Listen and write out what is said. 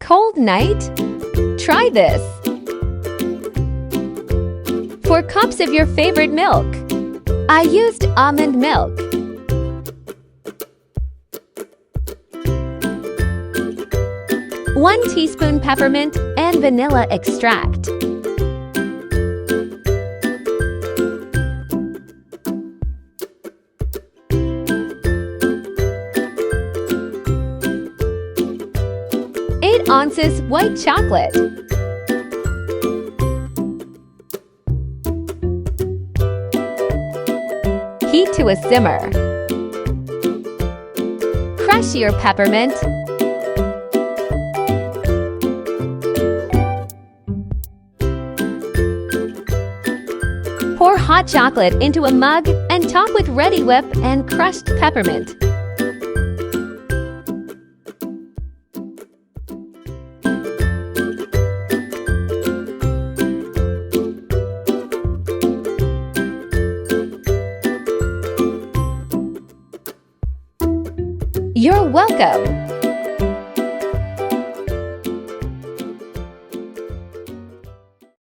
Cold night? Try this. 4 cups of your favorite milk. I used almond milk. 1 teaspoon peppermint and vanilla extract. 8 ounces white chocolate. Heat to a simmer. Crush your peppermint. Pour hot chocolate into a mug and top with Reddi-wip and crushed peppermint. You're welcome!